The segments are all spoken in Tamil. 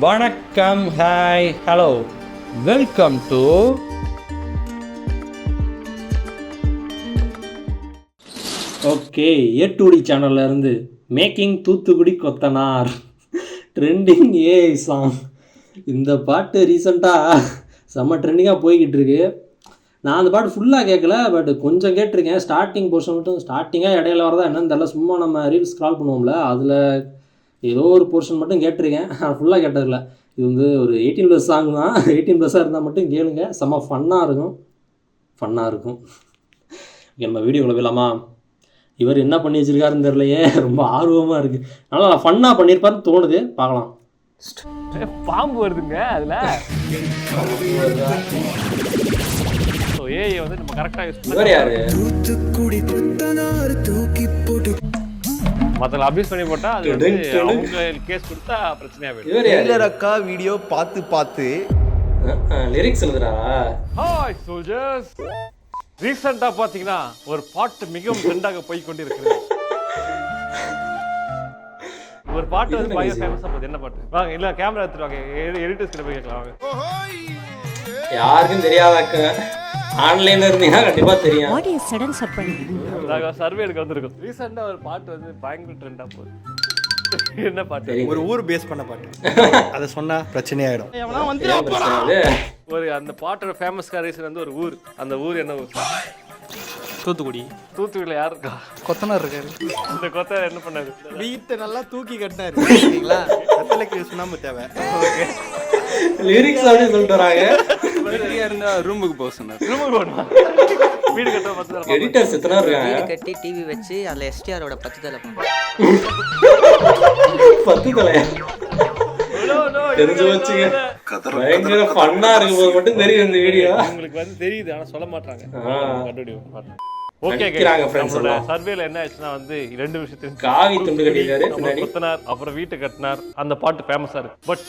வணக்கம், hi, hello, welcome to okay A two D சேனல்ல இருந்து மேக்கிங் தூத்துக்குடி கொத்தனார் ட்ரெண்டிங் ஏஐ சாங். இந்த பாட்டு ரீசெண்டாக செம்ம ட்ரெண்டிங்காக போய்கிட்டு இருக்கு. நான் அந்த பாட்டு ஃபுல்லாக கேட்கல, பட் கொஞ்சம் கேட்டிருக்கேன். ஸ்டார்டிங் போர்ஷன் மட்டும், ஸ்டார்டிங்காக இடையில வரதா என்னன்னு தெரியல, சும்மா நம்ம ரீல்ஸ் ஸ்க்ரால் பண்ணுவோம்ல, அதில் ஏதோ ஒரு போர்ஷன் மட்டும் கேட்டிருக்கேன். ஃபுல்லாக கேட்டதில்ல. இது வந்து ஒரு 18+ சாங் தான். 18+ இருந்தால் மட்டும் கேளுங்க, செம்ம ஃபன்னாக இருக்கும். நம்ம வீடியோக்குள்ள போயிடலாமா? இவர் என்ன பண்ணி வச்சிருக்காருன்னு தெரியலையே, ரொம்ப ஆர்வமாக இருக்குது. அதனால் நான் ஃபன்னாக பண்ணியிருப்பாருன்னு தோணுது, பார்க்கலாம். பாம்பு வருதுங்க அதுல. ஏஐ வந்து நம்ம கரெக்டா யூஸ் பண்ணி. இவர் யாரு? மத்தல அபியூஸ் பண்ணி போட்டா அது வந்து அவங்க கேஸ் கொடுத்தா பிரச்சனையா போயிடும். இவர் யாரு? அக்கா வீடியோ பார்த்து லிரிக்ஸ் எழுதுறாரா? Hi soldiers. ரீசெண்டா பாத்தீங்கன்னா ஒரு பாட்டு மிகவும் ட்ரெண்டாக போய் கொண்டிருக்கிறது. ஒரு பாட்டு வந்து பயங்கர ஃபேமஸா போகுது. என்ன பாட்டு? வாங்க இல்ல கேமரா எடுத்துட்டு வாங்க, எடிட்டர்ஸ் கிட்ட போய் கேட்கலாம் வாங்க. யாருக்கும் தெரியாதாக்க, ஆன்லைன்ல இருந்தீங்கன்னா கண்டிப்பா தெரியும். What is sudden surprise? நாங்க சர்வே எடுக்க வந்திருக்கோம். ரீசெண்டா ஒரு பாட்டு வந்து பயங்கர ட்ரெண்டா போகுது. என்ன பாட்டு? ஒரு ஊர் பேஸ் பண்ண பாட்டு. அதை சொன்னா பிரச்சனையாயிடும். ஒரு அந்த பாட்டோட ஃபேமஸ்க்கான ரீசன் வந்து ஒரு ஊர். அந்த ஊர் என்ன ஊர்? தூத்துக்குடி. தூத்துக்குடியில யார் இருக்கா? கொத்தனார் இருக்காரு. இந்த கொத்தனார் என்ன பண்ணாரு? வீட்டை நல்லா தூக்கி கட்டினாரு. சரிங்களா? கத்தலைக்கு சுண்ணாம்பு தேவை. லிரிக்ஸ் அப்படியே சொல்லிட்டு வராங்க. வெட்டியா இருந்தா ரூமுக்கு போக சொன்னார். ரூமுக்கு போனா வீடு கட்ட பத்தல. எடிட்டர்ஸ் எத்தனை இருக்காங்க? வீடு கட்டி டிவி வச்சு அதுல எஸ்டிஆரோட 10 தலை 10 தலையா? தெரிஞ்சு வச்சுங்க. பயங்கர ஃபன்னா இருக்கும் போது மட்டும் தெரியும் இந்த வீடியோ. உங்களுக்கு வந்து தெரியுது, ஆனா சொல்ல மாட்டாங்க. கண்டுபிடிங்க. ஓகே நம்மளோட சர்வேல என்ன ஆச்சுன்னா வந்து ரெண்டு விஷயத்தையும் காவி துண்டு கட்டிட்டாரு பின்னாடி. கொத்தனார் அப்புறம் வீட்டு கட்டினார். அந்த பாட்டு ஃபேமஸா இருக்கு. பட்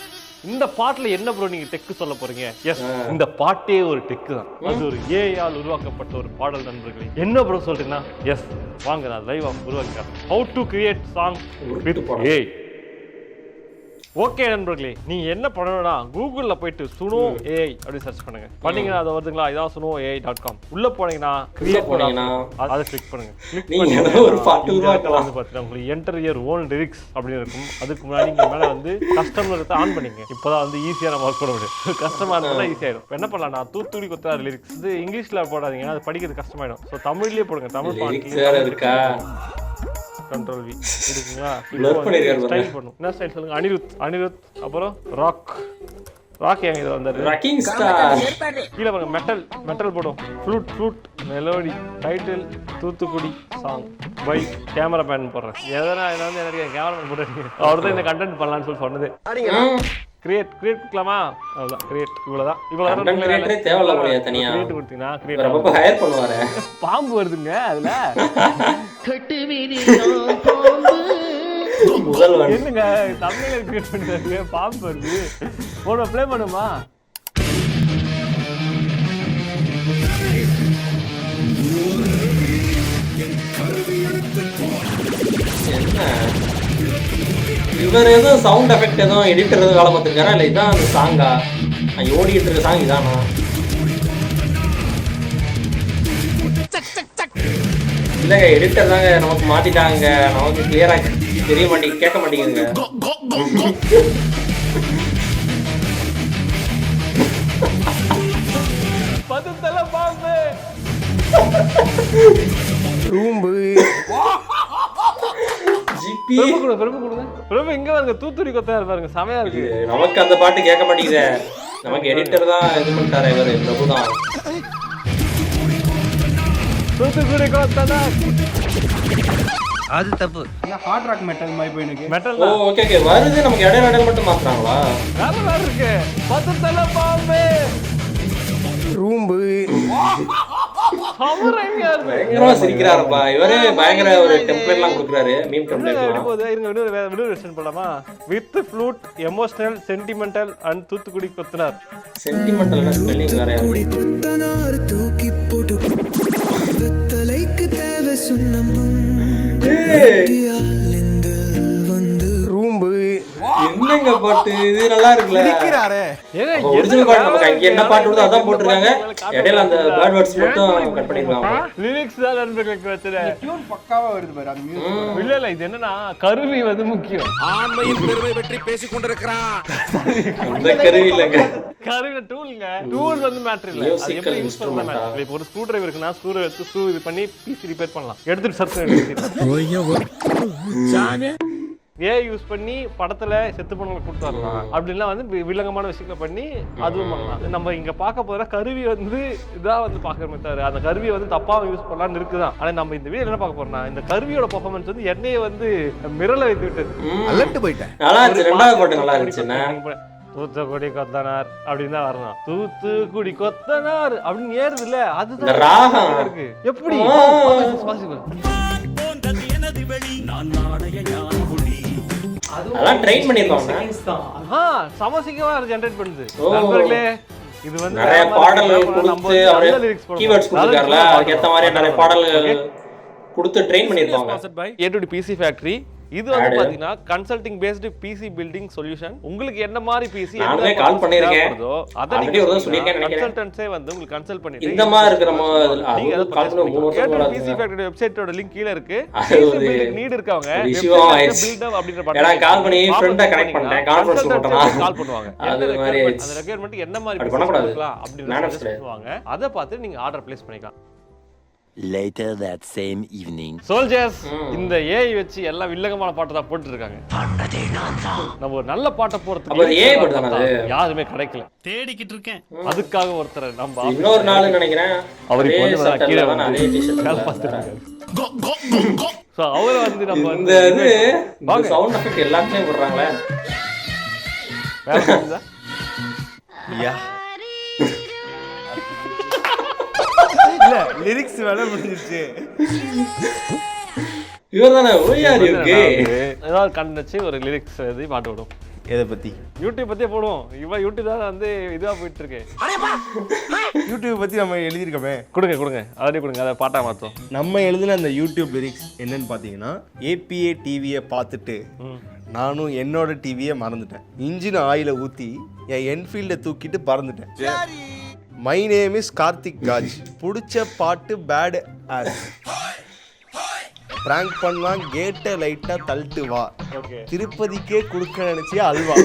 இந்த பாட்டுல என்ன ப்ரோ நீங்க டெக் சொல்ல போறீங்க? எஸ், இந்த பாட்டே ஒரு டெக் தான். அது ஒரு ஏஐயால் உருவாக்கப்பட்ட ஒரு பாடல் நண்பர்களே. என்ன ப்ரோ சொல்றீங்கன்னா எஸ், வாங்க நான் லைவா உருவாக்கிக்கிறேன். How to create song with AI. Okay நண்பர்களே, நீங்க என்ன பண்ணணும்னா கூகுள்ல போயிட்டு சுனோ ஏஐ அப்படி சர்ச் பண்ணுங்க. பண்ணீங்கன்னா அது வருதுங்களா? இதான் sunoai.com. உள்ள போனீங்கன்னா கிரியேட் பண்ணீங்கன்னா அதை கிளிக் பண்ணுங்க. கிளிக் பண்ணி ஒரு பாட்டு உருவாக்கலாம். பாத்தீங்கன்னா உங்களுக்கு என்டர் யுவர் ஓன் லிரிக்ஸ் அப்படின்னு இருக்கும். அதுக்கு முன்னாடி நீங்க மேல வந்து கஸ்டமர் ஆன் பண்ணீங்க. இப்பதான் வந்து ஈஸியா நம்ம ஒர்க் பண்ண முடியும். கஸ்டமர் இருந்தா ஈஸியா ஆயிடும். என்ன பண்ணலாம்னா தூத்துக்குடி கொத்தனார் லிரிக்ஸ் இது இங்கிலீஷ்ல போடாதீங்க, அது படிக்கிறது கஷ்டமாயிடும். ஸோ தமிழ்லயே போடுங்க. தமிழ் பாட்டு இருக்கா? கண்ட்ரோல் வி இருக்குங்களா? ஸ்டைல் பண்ணும். என்ன ஸ்டைல் சொல்லுங்க? அனிருத் அப்புறம் ராக் ஏங்க இது வந்தாரு. Rocking star. கீழே பாருங்க மெட்டல் போடும். Flute melody title Thoothukudi song by cameraman போடுறேன். எதனா வந்து எனக்கு கேமராமேன் போடுறீங்க. அவர் தான் இந்த கண்டென்ட் பண்ணலாம்னு சொல்லி சொன்னது. கிரியேட் கொடுக்கலாமா? அவ்வளவுதான். கிரியேட் இவ்வளவுதான் தேவையில்ல போலியா? தனியா கிரியேட் கொடுத்தீங்கன்னா கிரியேட் ரொம்ப ஹையர் பண்ணுவாரு. பாம்பு வருதுங்க அதுல. முதல்வன் என்னங்க தமிழ்ல கிரியேட் பண்ணிட்டாங்க, பாம்பு வருது. போன ப்ளே பண்ணுமா? என்ன இவர் ஏதோ சவுண்ட் எஃபெக்ட் எதுவும் எடிட்டர் எதுவும் வேலை பார்த்துருக்காரா? இல்லை இதான் அந்த சாங்கா? ஓடிட்டு இருக்க சாங் இதானா? இல்லைங்க, எடிட்டர் தாங்க நமக்கு மாத்திட்டாங்க. நமக்கு கிளியரா தெரிய மாட்டேங்குது, கேட்க மாட்டேங்குதுங்க. பதுத்தல பாம்பு ரூம்பு ஜிபி பிரபு இங்க பாருங்க, தூத்துக்குடி கொத்தனார் பாருங்க, செமையா இருக்கு. நமக்கு அந்த பாட்டு கேட்க மாட்டேங்குதே. நமக்கு எடிட்டர் தான் இது பண்ணிட்டாரு இவரு, பிரபு தான். தூத்துக்குடி கொத்தனார் அது தப்பு. ஹார்ட் ராக் மெட்டல் மாதிரி போயிருக்கு. மெட்டல். ஓகே வருது. நமக்கு இடையில மட்டும் மாத்துறாங்களா? வேற இருக்கு. பதுத்தல பாம்பு ரூம்பு பயங்கரமா சிரிக்கிறாருப்பா இவரே. பயங்கர ஒரு டெம்ப்ளேட்லாம் கொடுக்குறாரு, மீம் டெம்ப்ளேட்லாம். இருங்க வெர்ஷன் போலாமா? With flute emotional sentimental and Thoothukudi கொத்தனார். சென்டிமெண்டல்னா ஸ்பெல்லிங் வேற. ரூம்பு என்ன என்னங்க பாட்டு இது நல்லா இருக்குல்ல. இருக்கிறாரே ஏங்க, ஒரிஜினல் பாட்டு நமக்கு அங்க என்ன பாட்டு வருதோ அதான் போட்டிருக்காங்க. இடையில அந்த பேட் வேர்ட்ஸ் மட்டும் கட் பண்ணிருக்காங்க. லிரிக்ஸ் தான் நண்பர்களுக்கு பிரச்சனை. டியூன் பக்காவா வருது பாரு அந்த மியூசிக். இல்ல இது என்னன்னா கருவி வந்து முக்கியம். ஆண்மையின் பெருமை பற்றி பேசிக் கொண்டிருக்கிறான். அந்த கருவி இல்லங்க. கருவி டூல்ங்க. டூல் வந்து மேட்டர் இல்ல. அது எப்படி யூஸ் பண்ணலாம் மேட்டர். இப்போ ஒரு ஸ்க்ரூ டிரைவர் இருக்குன்னா ஸ்க்ரூ எடுத்து ஸ்க்ரூ இது பண்ணி பீஸ் ரிப்பேர் பண்ணலாம். எடுத்துட்டு ஏஐ யூஸ் பண்ணி படத்துல செத்து பண்ணவங்களை கொடுத்து வரலாம். அப்படின்னா வந்து வில்லங்கமான விஷயங்களை பண்ணி அதுவும் பண்ணலாம். நம்ம இங்க பார்க்க போற கருவி வந்து இதான் வந்து பாக்குறமே தவிர அந்த கருவியை வந்து தப்பாக யூஸ் பண்ணலாம்னு இருக்குதான். ஆனா நம்ம இந்த வீடியோ என்ன பார்க்க போறோம்னா இந்த கருவியோட பெர்ஃபார்மன்ஸ் வந்து என்னையே வந்து மிரள வைத்து விட்டது. அலர்ட் போயிட்டேன். நல்லா இருந்துச்சு. ரெண்டாவது பாட்டு நல்லா இருந்துச்சுன்னா தூத்துக்குடி கொத்தனார் அப்படின்னு தான் வரணும். தூத்துக்குடி கொத்தனார் அப்படின்னு ஏறுது இல்ல, அதுதான் ராகம் இருக்கு. எப்படி பாசிபிள்? அதெல்லாம் ட்ரைன் பண்ணிருக்காங்க. சமசிக்கமா ஜெனரேட் பண்ணுது. நண்பர்களே இது வந்து நிறைய பாடல்கள் கொடுத்து அவரே கீவேர்ட்ஸ் கொடுத்திருக்காருல, அதுக்கு ஏத்த மாதிரி நிறைய பாடல்கள் கொடுத்து ட்ரெயின் பண்ணிருப்பாங்க. A2D PC ஃபேக்டரி இது வந்து பாத்தீங்கன்னா consulting based PC building solution. உங்களுக்கு என்ன மாதிரி பிசி நானே கால் பண்ணிருக்கேன். அத நீங்க சொல்லிருக்கேன் நினைக்கிறேன். கன்சல்டன்ட்ஸே வந்து உங்களுக்கு கன்சல்ட் பண்ணிட்டு இந்த மாதிரி இருக்கிற நீங்க அத கால் பண்ணி 3 வருஷம் A2D PC ஃபேக்டரி வெப்சைட்டோட லிங்க் கீழ இருக்கு. நீட் இருக்கவங்க பில்ட் அப் அப்படிங்கற பட்டன் நான் கால் பண்ணி ஃப்ரெண்ட கனெக்ட் பண்ணிட்டேன். கான்ஃபரன்ஸ் போட்டனா கால் பண்ணுவாங்க. அது மாதிரி அந்த ரெக்யர்மென்ட் என்ன மாதிரி பண்ண கூடாது அப்படிங்கறத சொல்லுவாங்க. அத பார்த்து நீங்க ஆர்டர் பிளேஸ் பண்ணிக்கலாம். Later that same evening. Soldiers இந்த ஏஐ வச்சு எல்லாம் வில்லங்கமான பாட்டு தான் போட்டு இருக்காங்க. நம்ம ஒரு நல்ல பாட்டை போறதுக்கு ஏஐ பாட்டு தான அது யாருமே கிடைக்கல. தேடிக்கிட்டு இருக்கேன். அதுக்காக ஒருத்தர் நம்ம இன்னொரு நாள் நினைக்கிறேன். அவருக்கு வந்து கீழ வந்து அதே டி-ஷர்ட் கால் பாத்துறாங்க. சோ அவர வந்து நம்ம இந்த இது சவுண்ட் எஃபெக்ட் எல்லாத்தையும் போடுறாங்களே. வேறதா? யா இல்ல லிரிக்ஸ் வேற முடிஞ்சிருச்சு. இவர்தானே ஓயாரி ஓகே. ஏதாவது கண்டுச்சு ஒரு லிரிக்ஸ் எழுதி பாட்டு விடும். எதை பத்தி? யூடியூப் பத்தியே போடுவோம். இவன் யூடியூப் தான் வந்து இதுவா போயிட்டு இருக்கு. யூடியூப் பத்தி நம்ம எழுதிருக்கோமே. கொடுங்க அதே கொடுங்க, அதை பாட்டா மாத்தோம். நம்ம எழுதின அந்த யூடியூப் லிரிக்ஸ் என்னன்னு பாத்தீங்கன்னா, ஏபிஏ டிவியை பார்த்துட்டு நானும் என்னோட டிவியை மறந்துட்டேன். இன்ஜின் ஆயில ஊத்தி என் என்ஃபீல்டை தூக்கிட்டு பறந்துட்டேன். My name is Karthik Raj. பிடிச்ச பாட்டு பேட் ஆஸ். பிராங்க் பண்ணலாம், கேட்டை லைட்டா தள்ளிட்டு வா. திருப்பதிக்கே கொடுக்க நினைச்சியா அல்வா.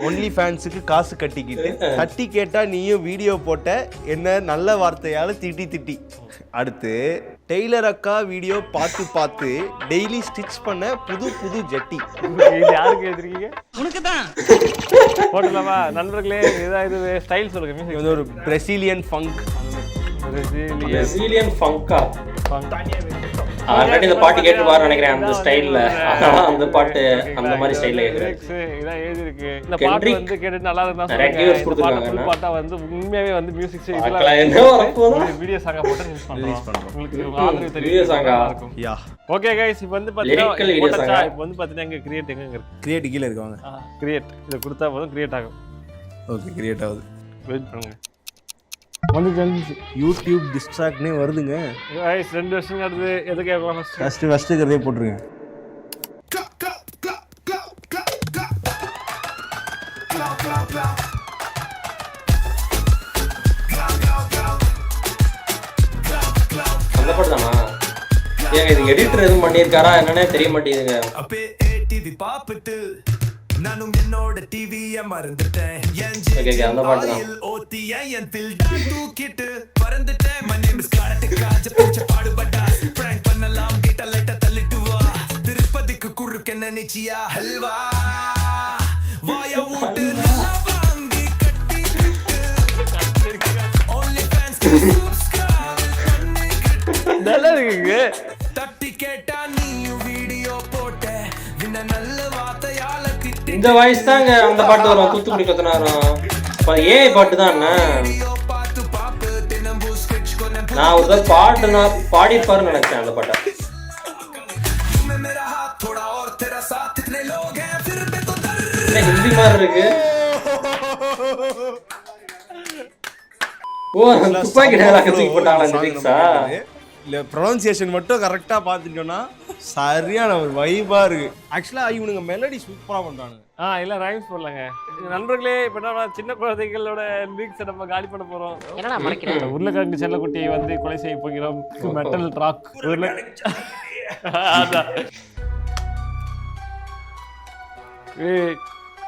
ஒன்லி ஃபேன்ஸுக்கு காசு கட்டிக்கிட்டு தட்டி கேட்டா நீயும் வீடியோ போட்ட என்ன நல்ல வார்த்தையால திட்டி. அடுத்து டெய்லர் அக்கா வீடியோ பார்த்து டெய்லி ஸ்டிச் பண்ண புது ஜட்டி. இது யாருக்கு எழுதிருக்கீங்க? உனக்கு தான் போடலாமா நண்பர்களே? இது ஸ்டைல் சொல்லுங்க. மியூசிக் வந்து ஒரு பிரசிலியன் ஃபங்க். பிரசிலியன் ஃபங்கா ஆல்ரெடி இந்த பாட்டு கேட்டு பாரு நினைக்கிறேன். அந்த ஸ்டைல்ல அந்த பாட்டு அந்த மாதிரி ஸ்டைல்ல கேக்குறேன். இதான் எழுதி இருக்கு. இந்த பாட்டு வந்து கேட்டு நல்லா இருந்தா சொல்லுங்க. இந்த பாட்டா வந்து உண்மையாவே வந்து மியூசிக் இதெல்லாம் என்ன வரப்போதா வீடியோ சாங்கா போட்டு ரிலீஸ் பண்றோம். உங்களுக்கு ஆதரவு தெரியும். வீடியோ சாங்கா இருக்கும். யா ஓகே गाइस, இப்போ வந்து பாத்தீங்கன்னா இப்போ வந்து பாத்தீங்கன்னா இங்க கிரியேட் எங்க இருக்கு? கிரியேட் கீழ இருக்காங்க. கிரியேட் இத கொடுத்தா போதும் கிரியேட் ஆகும். ஓகே கிரியேட் ஆகுது. வெயிட் பண்ணுங்க. வந்து யூடியூப் டிஸ்ட்ராக்ட்னே வருதுங்க. गाइस 2 வருஷம் ஆகுது. எது கேட்கலாம்? ஃபர்ஸ்ட் கதே போட்டுருங்க. அந்த பாட்டு தானா? ஏங்க இது எடிட்டர் எதுவும் பண்ணியிருக்காரா என்னன்னே தெரிய மாட்டேங்குதுங்க. நானும் என்னோட டிவியை மறந்துட்டேன். அந்த பாட்டு தான். தூக்கிட்டு பறந்துட்டேன். my name is Karthik Raj. பிடிச்ச பாடுபட்டா பிராங்க் பண்ணலாம், கிட்ட லைட்டா தள்ளிட்டு வா. திருப்பதிக்கு குறுக்க நினைச்சியா ஹல்வா. வாய ஊட்டு நல்லா வாங்கி கட்டி only fans subscribe பண்ணிக்கிட்டு நல்லா இருக்குங்க. தட்டி கேட்டா நீ வீடியோ போட்ட வின நல்ல வார்த்தையால திட்டி. இந்த வாய்ஸ் தாங்க அந்த பாட்டு வரும். தூத்துக்குடி கொத்தனாரும் ஏஐ பாட்டு தான். நான் ஒரு பாட்டு நான் பாடிப்பாருன்னு நினைச்சேன் அந்த பாட்டை. ஹிந்தி மாதிரி இருக்கு. ஓ துப்பாக்கி டயலாக் தூக்கி போட்டாங்களா? இல்ல ப்ரொனன்சியேஷன் மட்டும் கரெக்டா பாத்துட்டோம்னா சரியான ஒரு வைபா இருக்கு. ஆக்சுவலா இவனுங்க மெலடி சூப்பரா பண்றானுங்க. இல்ல ரைம்ஸ் போடலாங்க. நண்பர்களே, இப்ப என்ன சின்ன குழந்தைகளோட லிரிக்ஸை நம்ம காலி பண்ண போறோம். என்னடா மறைக்கிறேன்? உருளைக்கிழங்கு செல்லக்குட்டியை வந்து கொலை செய்ய போகிறோம். மெட்டல் ராக்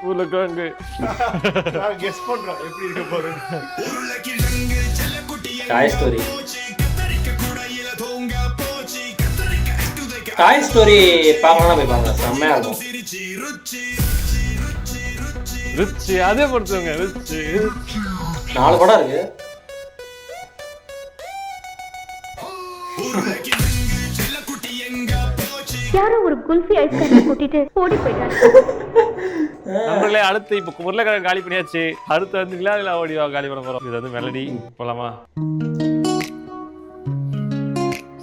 உருளைக்கிழங்கு கெஸ் பண்றோம் எப்படி இருக்க போறேன். டாய் ஸ்டோரி பார்க்கலாம் போய் பாருங்க, செம்மையா இருக்கும். ரிச்சு அதே பொறுத்தவங்க ரிச்சு 4 படம் இருக்கு. யாரோ ஒரு குல்ஃபி ஐஸ்கிரீம் கூட்டிட்டு ஓடி போயிட்டாங்க. நம்மளே அடுத்து இப்ப உருளைக்கிழங்கு காலி பண்ணியாச்சு. அடுத்து வந்து விழா ஓடி காலி பண்ண போறோம். இது வந்து மெலடி போலாமா?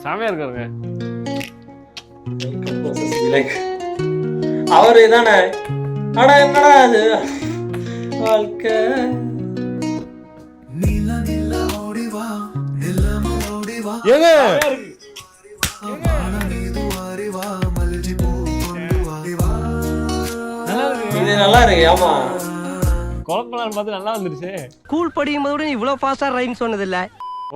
சாமியா இருக்காருங்க. அவரு தானே. அடா என்னடா அது வாழ்க்கை. ஏங்க இது நல்லா இருக்கு. ஆமா, குழப்பலான்னு பார்த்து நல்லா வந்துருச்சு. ஸ்கூல் படிக்கும் போது இவ்வளவு ஃபாஸ்டா ரைம் சொன்னது இல்ல.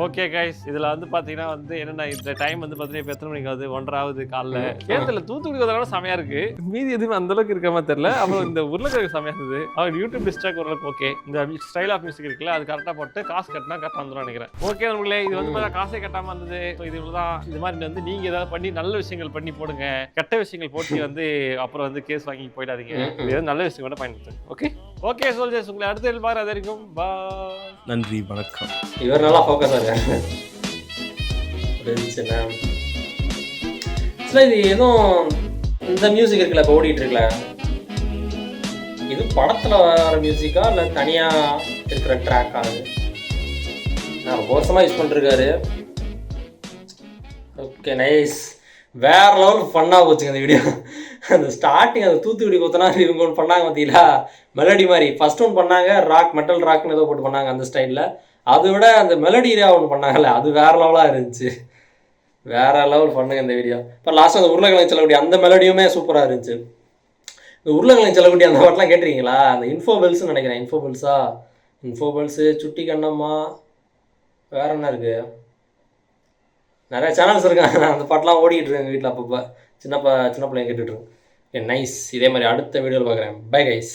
ஓகே கைஸ், இதுல வந்து பாத்தீங்கன்னா வந்து என்னன்னா இந்த டைம் வந்து பாத்தீங்கன்னா இப்ப எத்தனை மணிக்கு ஆகுது? 1:30 காலைல. கேரளத்துல தூத்துக்குடி வந்தாலும் செமையா இருக்கு. மீதி எதுவுமே அந்த அளவுக்கு இருக்க மாதிரி தெரியல. அப்புறம் இந்த உருளைக்கிழங்கு செமையா இருந்தது. அவர் யூடியூப் டிஸ்ட்ராக் ஓரளவுக்கு ஓகே. இந்த ஸ்டைல் ஆஃப் மியூசிக் இருக்குல்ல, அது கரெக்டா போட்டு காசு கட்டினா கரெக்டா வந்துடும் நினைக்கிறேன். ஓகே நம்மளே, இது வந்து காசே கட்டாம இருந்தது. இது இவ்வளவுதான். இது மாதிரி வந்து நீங்க ஏதாவது பண்ணி நல்ல விஷயங்கள் பண்ணி போடுங்க. கெட்ட விஷயங்கள் போட்டு வந்து அப்புறம் வந்து கேஸ் வாங்கி போயிடாதீங்க. இது நல்ல விஷயம் மட்டும் பயன்படுத்துங்க. ஓகே ஓகே சோல்ஜர்ஸ், உங்களை அடுத்த பாரு. அது வரைக்கும் பாய். நன்றி, வணக்கம். இவர் நல்லா ஃபோக்கஸா இருக்காரு. இது எதுவும் இந்த மியூசிக் இருக்குல்ல இப்போ ஓடிட்டு இருக்குல்ல, இது படத்துல வர மியூசிக்கா இல்லை தனியா இருக்கிற ட்ராக்கா? அது நான் ரொம்ப வருஷமா யூஸ் பண்ணிருக்காரு. ஓகே நைஸ், வேற லெவல் ஃபன்னா போச்சுங்க இந்த வீடியோ. அந்த ஸ்டார்டிங் அந்த தூத்துக்குடி கொத்தனா இவங்க ஒன்று பண்ணாங்க பார்த்தீங்களா, மெலடி மாதிரி. ஃபர்ஸ்ட் ஒன்று பண்ணாங்க, ராக் மெட்டல் ராக்னு ஏதோ போட்டு பண்ணாங்க அந்த ஸ்டைலில். அதை விட அந்த மெலடியா ஒன்று பண்ணாங்கல்ல, அது வேற லெவலாக இருந்துச்சு. வேற லெவல் பண்ணுங்க இந்த வீடியோ. இப்போ லாஸ்ட் அந்த உருளைக்கிழங்கு செல்லக்கூடிய அந்த மெலடியுமே சூப்பராக இருந்துச்சு. இந்த உருளைக்கிழங்கு செல்லக்கூடிய அந்த பாட்டெலாம் கேட்டிருக்கீங்களா? அந்த இன்ஃபோபெல்ஸ்ன்னு நினைக்கிறேன். இன்ஃபோபெல்ஸு, சுட்டி கண்ணம்மா, வேற என்ன இருக்கு, நிறைய சேனல்ஸ் இருக்காங்க. அந்த பாட்டெலாம் ஓடிக்கிட்டு இருக்கு எங்கள் வீட்டில் அப்பப்போ. சின்ன பிள்ளைங்க கேட்டுட்ருக்கோம். நைஸ். இதே மாதிரி அடுத்த வீடியோவில் பார்க்குறேன். Bye guys.